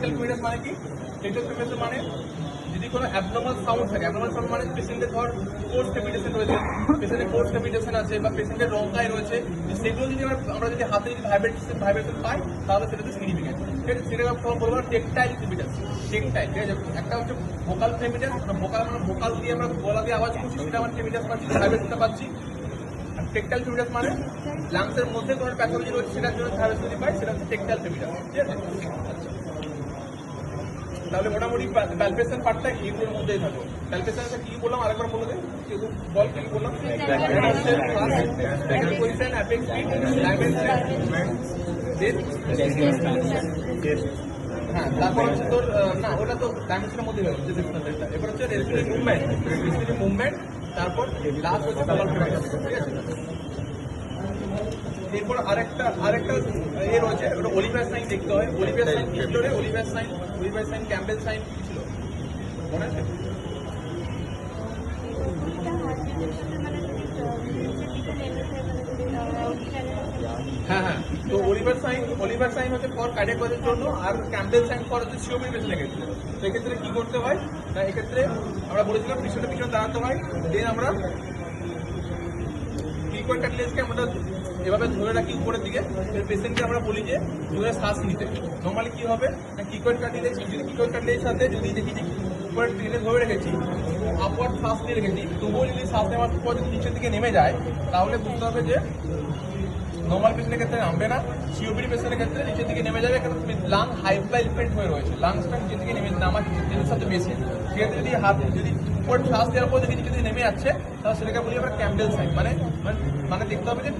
Tactile ফ্লুইডাস মানে কি? Tactile ফ্লুইডাস মানে যদি কোনো অ্যাবনর্মাল সাউন্ড থাকে, অ্যাবনর্মাল সাউন্ড মানে পেশেন্টের ধর কোর্স ক্যাপিটেশন রয়েছে, পেশেন্টের কোর্স ক্যাপিটেশন আছে বা পেশেন্টের রংকায় রয়েছে, সেগুলো যদি আমরা যদি হাতে যদি ভাইব্রেশন পাই তাহলে সেটা হচ্ছে সিগনিফিকেন্ট। ঠিক আছে, সেটা বলবো টেকটাইল ফ্লুইডাস। টেকটাইল, ঠিক আছে। একটা হচ্ছে ভোকাল ফ্লেমিডাস, ভোকাল দিয়ে আমরা গলা দিয়ে আওয়াজ করছি, সেটা আমার ফ্লেমিডাস পাচ্ছি, ভাইব্রেশনটা পাচ্ছি। টেকটাইল ফ্লুইডাস মানে লাংসের মধ্যে কোনো প্যাথোলজি রয়েছে সেটার জন্য ভাইব্রেশন পাই, সেটা হচ্ছে টেকটাইল ফ্লুইডাস। ঠিক আছে, আচ্ছা। তাহলে মোটামুটি প্যালপেশন পার্টটা এইগুলোর মধ্যেই থাকবে। প্যালপেশন কি বললাম আরেকবার বলে দেন, বল কি বললাম? পজিশন, অ্যাপেক্স ফিট, হ্যাঁ, তারপর হচ্ছে তোর না ওটা তো ডাইমেনশনের মধ্যে হয়ে যাচ্ছে। এবার হচ্ছে রেসপিরেটরি মুভমেন্ট, তারপর লাস্ট হচ্ছে কলার ফ্লুইডাস। ঠিক আছে, এরপর আরেকটা এ রয়েছে, ওটা অলিভার সাইন দেখতে হয়। অলিভার সাইন কি ছিল রে? অলিভার সাইন ক্যাম্বেল সাইন কি ছিল মনে আছে? হ্যাঁ হ্যাঁ, তো অলিভার সাইন হচ্ছে ফর কার্ডিয়াক কজের জন্য, আর ক্যাম্বেল সাইন ফর হচ্ছে সিওপিডি পেশেন্টের ক্ষেত্রে। তো এক্ষেত্রে কি করতে হয় না, এক্ষেত্রে আমরা বলেছিলাম পিছনে দাঁড়াতে হয়, দেন আমরা কিকোয়েড কার্টিলেজকে আমরা এভাবে ধরে রাখি উপরের দিকে, পেশেন্টকে আমরা বলি যে ধরে শ্বাস নিতে। নর্মালি কি হবে না, কিকোয়েড কার্টিলেজ সাথে যদি দেখি যে উপরে টেনে ধরে রেখেছি, আপওয়ার্ড শ্বাস নিয়ে রেখেছি, তবুও যদি শ্বাস নেওয়ার পর যদি নিচের দিকে নেমে যায়, তাহলে বুঝতে হবে যে নর্মাল পেশেন্টের ক্ষেত্রে নামবে না, সিওপিডি পেশেন্টের ক্ষেত্রে নিচের দিকে নেমে যাবে, কারণ লাং হাইপ্লাই ইফেক্ট হয়ে রয়েছে, লাংসটা নিচের দিকে নামার জিনিসের সাথে বেশি। সেক্ষেত্রে যদি উপর শ্বাস দেওয়ার পর যদি নিচে নেমে যাচ্ছে, তাহলে সেটাকে বলি আমরা ক্যাম্বেল সাইন। মানে দেখতে হবে যে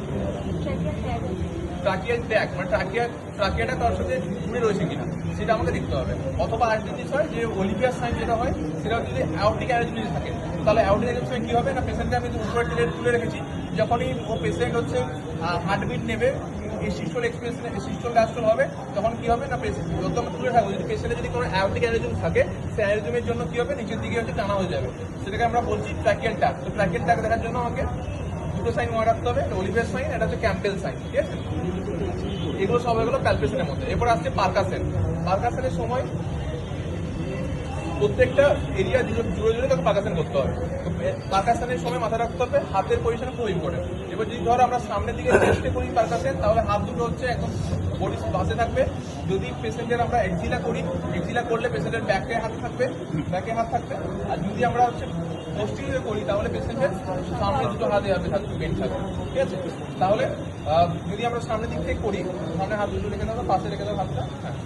ট্রাকিয়াল ট্যাগ, মানে ট্রাকিয়াটা তার সাথে জুড়ে রয়েছে কিনা, সেটা আমাকে দেখতে হবে। অথবা আরেকটা জিনিস হয় যে অলিভিয়ার সাইন যেটা হয়, সেটা হচ্ছে যদি অ্যাওরটিক অ্যারেঞ্জমেন্ট থাকে, তাহলে অ্যাওরটিক অ্যারেঞ্জমেন্ট কি হবে না, পেশেন্টকে আমি উপরে তুলে রেখেছি, যখনই ও পেশেন্ট হচ্ছে হার্টবিট নেবে, সিস্টোল ডায়াস্টোল হবে, তখন কি হবে না, যত আমরা তুলে থাকবো, যদি পেশেন্টের যদি কোনো অ্যাওরটিক অ্যারেঞ্জমেন্ট থাকে, সেই অ্যারেঞ্জমেন্টের জন্য কি হবে, নিচের দিকে হচ্ছে টানা হয়ে যাবে, সেটাকে আমরা বলছি ট্রাকিয়াল ট্যাগ। তো ট্রাকিয়াল ট্যাগ দেখার জন্য আমাকে দুটো সাইন মনে রাখতে হবে, অলিভিয়ার সাইন, এটা হচ্ছে ক্যাম্পেল সাইন। ঠিক আছে, এগুলো সব হয়ে গেলো প্যালপেশনের মধ্যে। এরপর আসছে পার্কাসেনের সময় প্রত্যেকটা এরিয়া জুড়ে তাকে পার্কাসেন করতে হবে। তো পার্কাসেনের সময় মাথা রাখতে হবে হাতের পজিশন খুব ইম্পর্টেন্ট। এবার যদি ধরো আমরা সামনের দিকে চেষ্টা করি পার্কাসেন, তাহলে হাত দুটো হচ্ছে একদম বডি পাশে থাকবে। যদি পেশেন্টের আমরা এক্সিলা করি, এক্সিলা করলে পেশেন্টের ব্যাকে হাত থাকবে। আর যদি আমরা হচ্ছে পোস্টিরিয়র করি, তাহলে পেশেন্টের সামনে দুটো হাতে থাকবে, বেন্ড থাকবে। ঠিক আছে, তাহলে যদি আমরা সামনের দিক থেকে করি, সামনে হাত দুটো রেখে দেবো, পাশে রেখে দেবো হাতটা, হ্যাঁ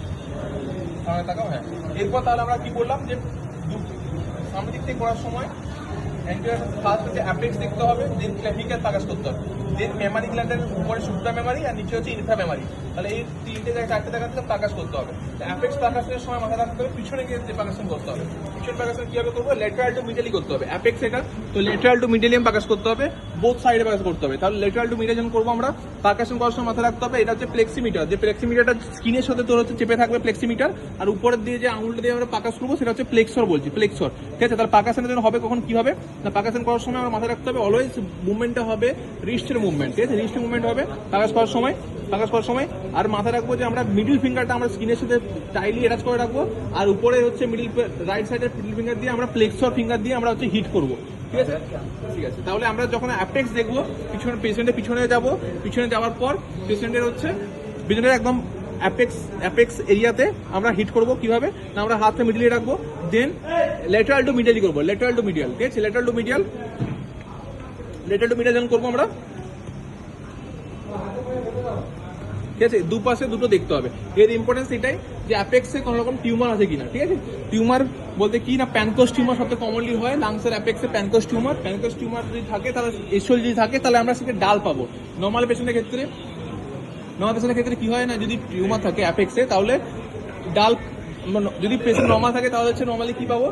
সামনে তাকাও, হ্যাঁ। এরপর তাহলে আমরা কি বললাম যে সামনের দিক থেকে করার সময় ফার্স্ট হচ্ছে অ্যাপেক্স দেখতে হবে, দেন ক্লাভিকাল পাকাস করতে হবে, দেন মেমারি গ্ল্যান্ডের উপরে সুপ্রা মেমারি আর নিচে হচ্ছে ইনফ্রা মেমারি। তাহলে এই চারটে জায়গা থেকে পাকাস করতে হবে। অ্যাপেক্স পাকাসের সময় মাথা রাখতে হবে পিছনে গিয়ে পাকাশন করতে হবে। পিছন পাকাশন কিভাবে করবো, লেটারাল টু মিডিয়ালি করতে হবে। অ্যাপেক্স এটা, তো লেটারাল টু মিডিয়ালিয়াম পাকাস করতে হবে, বোথ সাইডে পাকাস করতে হবে। তাহলে লেটারাল টু মিডিয়াল যখন করবো আমরা, পাকাশন করার সময় মাথা রাখতে হবে এটা হচ্ছে প্লেক্সিমিটার, যে প্লেক্সিমিটারটা স্কিনের সাথে তোর হচ্ছে চেপে থাকবে প্লেক্সিমিটার, আর উপরের দিয়ে যে আঙুলটা দিয়ে আমরা পাকাস করবো সেটা হচ্ছে প্লেক্সর বলছি, প্লেক্সর। ঠিক আছে, তাহলে পাকাশনের জন্য হবে কখন কি হবে না, পাকাশন করার সময় আমার মাথায় রাখতে হবে অলওয়েজ মুভমেন্টটা হবে রিস্টের মুভমেন্ট। ঠিক আছে, রিস্টের মুভমেন্ট হবে পাকাশ করার সময়। আর মাথায় রাখবো যে আমরা মিডল ফিঙ্গারটা আমরা স্কিনের সাথে টাইলি অ্যাটাচ করে রাখবো, আর উপরে হচ্ছে রাইট সাইডের মিডল ফিঙ্গার দিয়ে আমরা প্লেক্সর ফিঙ্গার দিয়ে আমরা হচ্ছে হিট করবো। ঠিক আছে, তাহলে আমরা যখন অ্যাপেক্স দেখবো, পেশেন্টের পিছনে যাবো, পিছনে যাওয়ার পর পেশেন্টের হচ্ছে পিছনের একদম অ্যাপেক্স এরিয়াতে আমরা হিট করবো। কিভাবে না, আমরা হাতটা মিডিলে রাখবো, দেন লেটারাল টু মিডিয়ালি করবো, লেটারাল টু মিডিয়াল। ঠিক আছে, লেটারাল টু মিডিয়াল যখন করবো আমরা, ঠিক আছে, দুপাশে দুটো দেখতে হবে। এর ইম্পর্টেন্স এটাই যে অ্যাপেক্সে কোনো রকম টিউমার আছে কিনা। ঠিক আছে, টিউমার বলতে কি না, প্যানকোস টিউমার সবচেয়ে কমনলি হয় লাংসের অ্যাপেক্সে। প্যানকোস টিউমার যদি থাকে, তাহলে এসওএল যদি থাকে, তাহলে আমরা সেটা ডাল পাবো। নর্মাল পেশেন্টের ক্ষেত্রে কি হয় না, যদি টিউমার থাকে অ্যাপেক্সে, তাহলে ডাল, যদি পেশেন্ট নর্মাল থাকে তাহলে হচ্ছে নর্মালি কি পাবো,